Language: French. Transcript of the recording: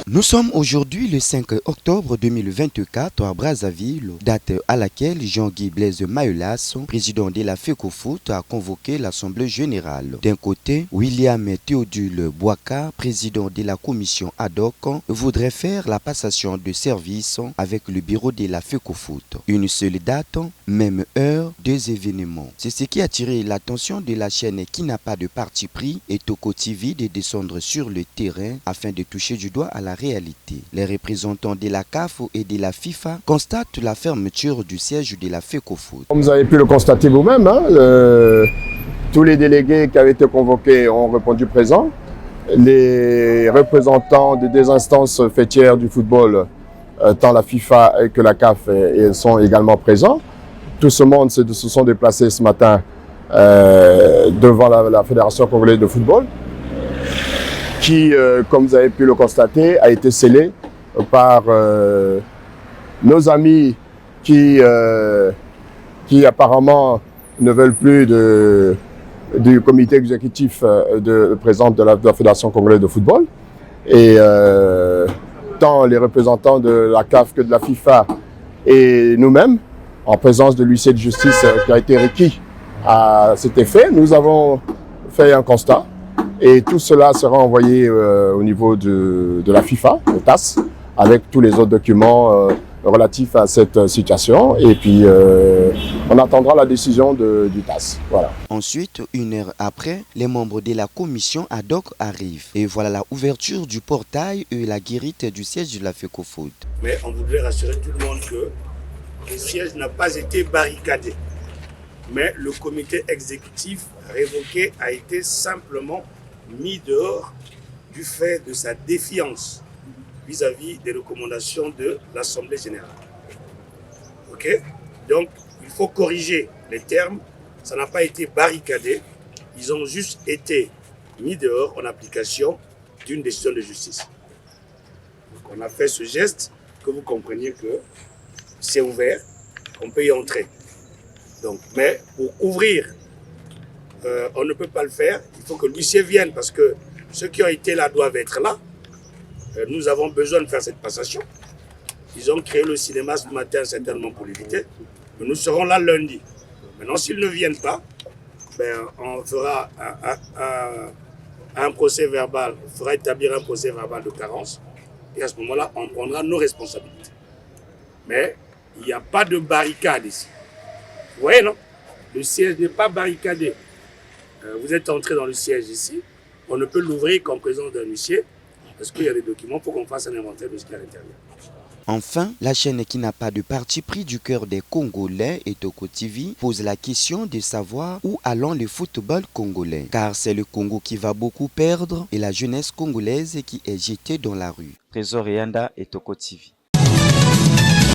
Nous sommes aujourd'hui le 5 octobre 2024 à Brazzaville, date à laquelle Jean-Guy Blaise Mahelas, président de la FECOFOOT, a convoqué l'Assemblée générale. D'un côté, William Théodule Boaka, président de la commission ad hoc, voudrait faire la passation de service avec le bureau de la FECOFOOT. Une seule date, même heure, deux événements. C'est ce qui a attiré l'attention de la chaîne qui n'a pas de parti pris et Toko TV de descendre sur le terrain afin de toucher du doigt à la réalité. Les représentants de la CAF et de la FIFA constatent la fermeture du siège de la FECOFOOT. Comme vous avez pu le constater vous-même, tous les délégués qui avaient été convoqués ont répondu présent. Les représentants des deux instances fêtières du football, tant la FIFA que la CAF, sont également présents. Tout ce monde se sont déplacés ce matin devant la Fédération congolaise de football, qui, comme vous avez pu le constater, a été scellé par nos amis qui apparemment ne veulent plus du comité exécutif présent de la Fédération congolaise de football. Et tant les représentants de la CAF que de la FIFA et nous-mêmes, en présence de l'huissier de justice qui a été requis à cet effet, nous avons fait un constat. Et tout cela sera envoyé au niveau de la FIFA, au TAS, avec tous les autres documents relatifs à cette situation. Et puis, on attendra la décision du TAS. Voilà. Ensuite, une heure après, les membres de la commission ad hoc arrivent. Et voilà la ouverture du portail et la guérite du siège de la FECOFOOT. Mais on voudrait rassurer tout le monde que le siège n'a pas été barricadé. Mais le comité exécutif révoqué a été simplement mis dehors du fait de sa défiance vis-à-vis des recommandations de l'Assemblée générale. Ok? Donc, il faut corriger les termes. Ça n'a pas été barricadé. Ils ont juste été mis dehors en application d'une décision de justice. Donc, on a fait ce geste que vous compreniez que c'est ouvert, qu'on peut y entrer. Donc, mais pour ouvrir, on ne peut pas le faire. Il faut que l'huissier vienne parce que ceux qui ont été là doivent être là. Nous avons besoin de faire cette passation. Ils ont créé le cinéma ce matin certainement pour l'éviter. Mais nous serons là lundi. Maintenant, s'ils ne viennent pas, ben, on fera un procès verbal, on fera établir un procès verbal de carence. Et à ce moment-là, on prendra nos responsabilités. Mais il n'y a pas de barricade ici. Vous voyez, non? Le siège n'est pas barricadé. Vous êtes entré dans le siège ici. On ne peut l'ouvrir qu'en présence d'un huissier. Parce qu'il y a des documents, il faut qu'on fasse un inventaire de ce qu'il y a à l'intérieur. Enfin, la chaîne qui n'a pas de parti pris du cœur des Congolais et Toko TV pose la question de savoir où allons le football congolais. Car c'est le Congo qui va beaucoup perdre et la jeunesse congolaise qui est jetée dans la rue. Trésor Yanda et Toko TV.